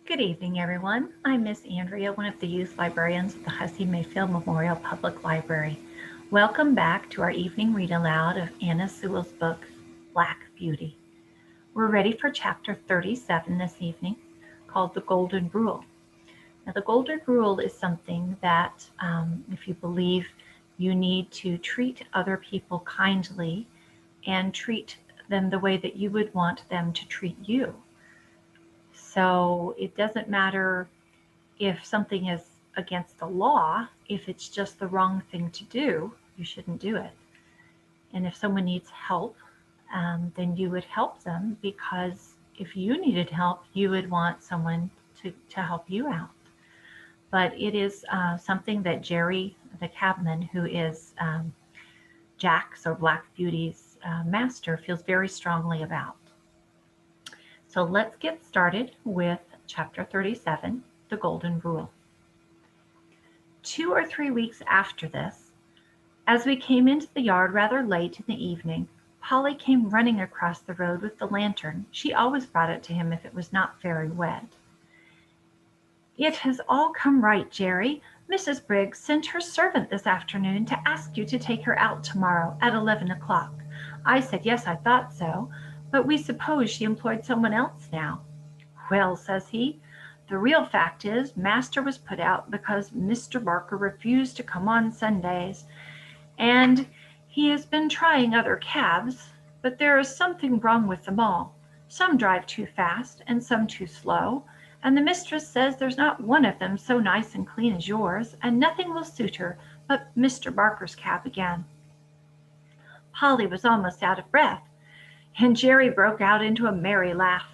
Good evening, everyone. I'm Miss Andrea, one of the youth librarians at the Hussey-Mayfield Memorial Public Library. Welcome back to our evening read aloud of Anna Sewell's book, Black Beauty. We're ready for chapter 37 this evening, called The Golden Rule. Now, the Golden Rule is something that, if you believe you need to treat other people kindly and treat them the way that you would want them to treat you. So it doesn't matter if something is against the law, if it's just the wrong thing to do, you shouldn't do it. And if someone needs help, then you would help them, because if you needed help, you would want someone to help you out. But it is something that Jerry, the cabman, who is Jack's or Black Beauty's master, feels very strongly about. So let's get started with chapter 37, The Golden Rule. 2 or 3 weeks after this, as we came into the yard rather late in the evening, Polly came running across the road with the lantern. She always brought it to him if it was not very wet. "It has all come right, Jerry. Mrs. Briggs sent her servant this afternoon to ask you to take her out tomorrow at 11 o'clock. I said yes, I thought so, but we suppose she employed someone else now. Well, says he, the real fact is, Master was put out because Mr. Barker refused to come on Sundays, and he has been trying other cabs, but there is something wrong with them all. Some drive too fast and some too slow, and the mistress says there's not one of them so nice and clean as yours, and nothing will suit her but Mr. Barker's cab again." Polly was almost out of breath, and Jerry broke out into a merry laugh.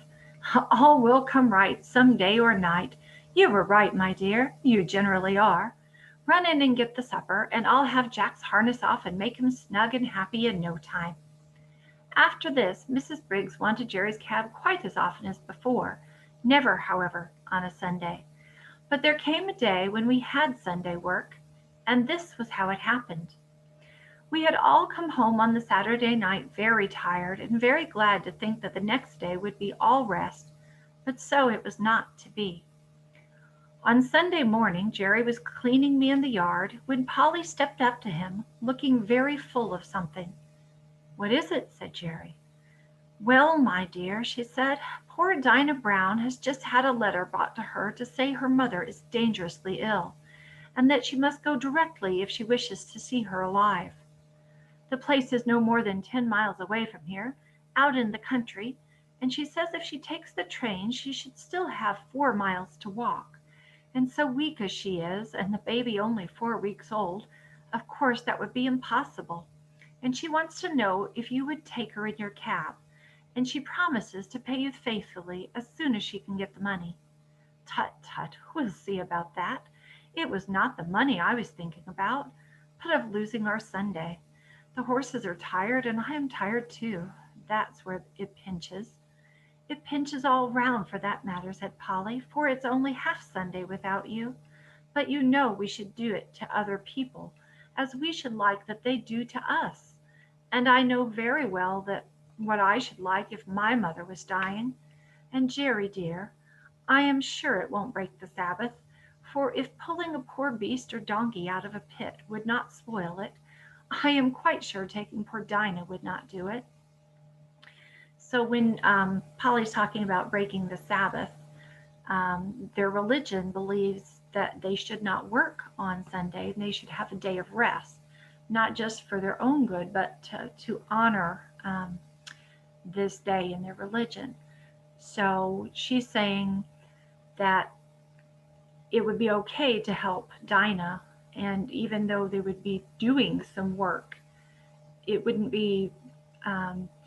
"All will come right some day or night. You were right, my dear. You generally are. Run in and get the supper, and I'll have Jack's harness off and make him snug and happy in no time." After this, Mrs. Briggs wanted Jerry's cab quite as often as before, never, however, on a Sunday. But there came a day when we had Sunday work, and this was how it happened. We had all come home on the Saturday night very tired and very glad to think that the next day would be all rest, but so it was not to be. On Sunday morning, Jerry was cleaning me in the yard when Polly stepped up to him, looking very full of something. "What is it?" said Jerry. "Well, my dear," she said, "poor Dinah Brown has just had a letter brought to her to say her mother is dangerously ill, and that she must go directly if she wishes to see her alive. The place is no more than 10 miles away from here, out in the country, and she says if she takes the train she should still have 4 miles to walk, and so weak as she is, and the baby only 4 weeks old, of course that would be impossible, and she wants to know if you would take her in your cab, and she promises to pay you faithfully as soon as she can get the money." "Tut, tut, we'll see about that. It was not the money I was thinking about, but of losing our Sunday. The horses are tired, and I am tired too. That's where it pinches." "It pinches all round for that matter," said Polly, "for it's only half Sunday without you. But you know we should do it to other people as we should like that they do to us. And I know very well that what I should like if my mother was dying. And Jerry dear, I am sure it won't break the Sabbath, for if pulling a poor beast or donkey out of a pit would not spoil it, I am quite sure taking poor Dinah would not do it." So when Polly's talking about breaking the Sabbath, their religion believes that they should not work on Sunday, and they should have a day of rest, not just for their own good, but to honor this day in their religion. So she's saying that it would be okay to help Dinah, and even though they would be doing some work, it wouldn't be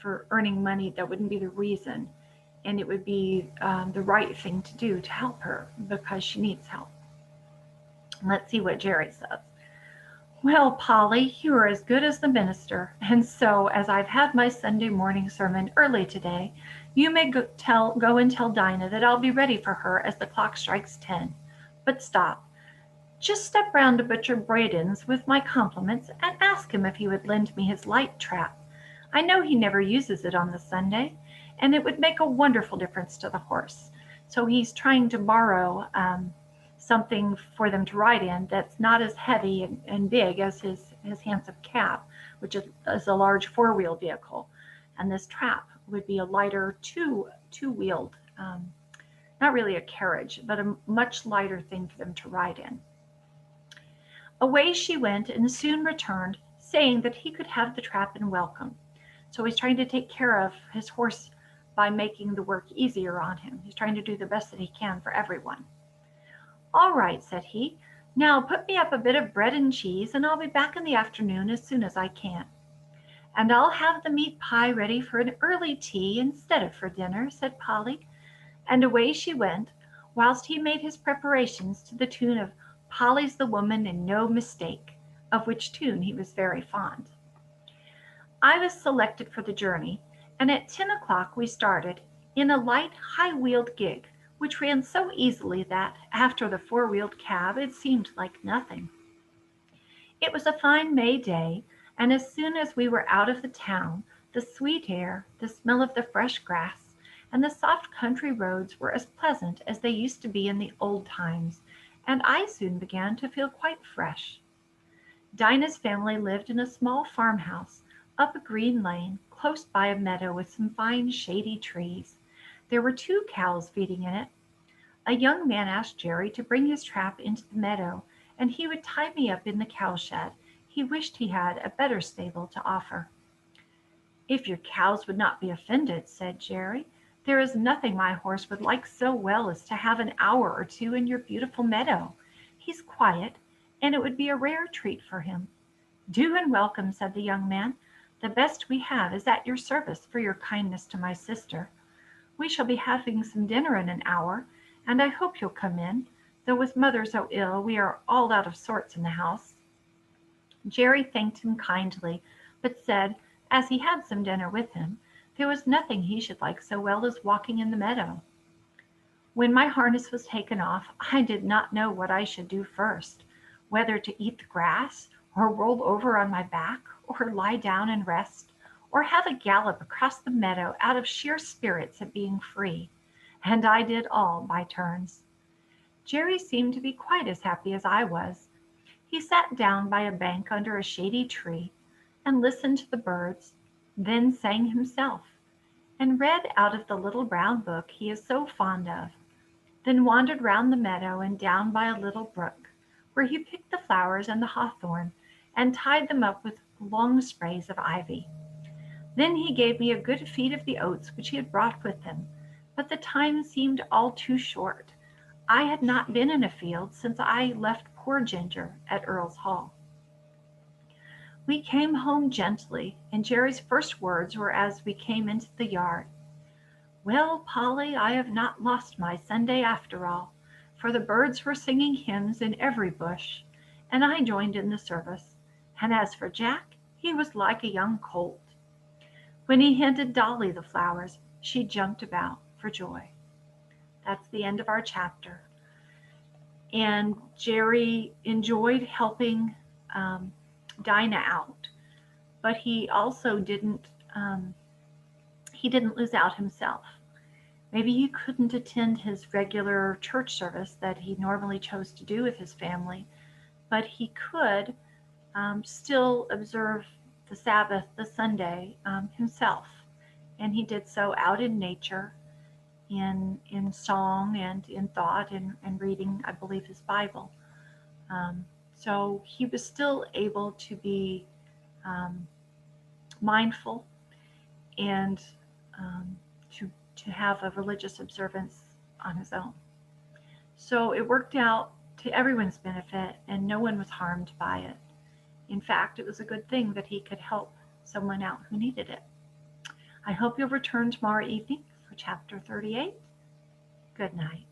for earning money. That wouldn't be the reason, and it would be the right thing to do to help her because she needs help. Let's see what Jerry says. "Well, Polly, you are as good as the minister, and so, as I've had my Sunday morning sermon early today, you may go and tell Dinah that I'll be ready for her as the clock strikes 10. But stop. Just step round to Butcher Braden's with my compliments and ask him if he would lend me his light trap. I know he never uses it on the Sunday, and it would make a wonderful difference to the horse. So he's trying to borrow something for them to ride in that's not as heavy and big as his handsome cab, which is a large four-wheel vehicle. And this trap would be a lighter two-wheeled, not really a carriage, but a much lighter thing for them to ride in. Away she went and soon returned, saying that he could have the trap and welcome. So he's trying to take care of his horse by making the work easier on him. He's trying to do the best that he can for everyone. All right, said he. Now put me up a bit of bread and cheese, and I'll be back in the afternoon as soon as I can. And I'll have the meat pie ready for an early tea instead of for dinner, said Polly. And away she went, whilst he made his preparations to the tune of Polly's the Woman and No Mistake, of which tune he was very fond. I was selected for the journey, and at 10 o'clock we started in a light, high-wheeled gig, which ran so easily that, after the four-wheeled cab, it seemed like nothing. It was a fine May day, and as soon as we were out of the town, the sweet air, the smell of the fresh grass, and the soft country roads were as pleasant as they used to be in the old times, and I soon began to feel quite fresh. Dinah's family lived in a small farmhouse up a green lane close by a meadow with some fine shady trees. There were 2 cows feeding in it. A young man asked Jerry to bring his trap into the meadow, and he would tie me up in the cowshed. He wished he had a better stable to offer. If your cows would not be offended, said Jerry, there is nothing my horse would like so well as to have an hour or 2 in your beautiful meadow. He's quiet, and it would be a rare treat for him. Do and welcome, said the young man. The best we have is at your service for your kindness to my sister. We shall be having some dinner in an hour, and I hope you'll come in, though with mother so ill we are all out of sorts in the house. Jerry thanked him kindly, but said, as he had some dinner with him, there was nothing he should like so well as walking in the meadow. When my harness was taken off, I did not know what I should do first, whether to eat the grass, or roll over on my back, or lie down and rest, or have a gallop across the meadow out of sheer spirits at being free, and I did all by turns. Jerry seemed to be quite as happy as I was. He sat down by a bank under a shady tree, and listened to the birds, then sang himself, and read out of the little brown book he is so fond of, then wandered round the meadow and down by a little brook, where he picked the flowers and the hawthorn, and tied them up with long sprays of ivy. Then he gave me a good feed of the oats which he had brought with him, but the time seemed all too short. I had not been in a field since I left poor Ginger at Earl's Hall. We came home gently, and Jerry's first words were as we came into the yard. Well, Polly, I have not lost my Sunday after all, for the birds were singing hymns in every bush, and I joined in the service, and as for Jack, he was like a young colt. When he handed Dolly the flowers, she jumped about for joy. That's the end of our chapter. And Jerry enjoyed helping Dinah out, but he also didn't lose out himself. Maybe he couldn't attend his regular church service that he normally chose to do with his family, but he could still observe the Sabbath, the Sunday, himself. And he did so out in nature, in song and in thought and reading, I believe, his Bible. So he was still able to be mindful and to have a religious observance on his own. So it worked out to everyone's benefit, and no one was harmed by it. In fact, it was a good thing that he could help someone out who needed it. I hope you'll return tomorrow evening for chapter 38. Good night.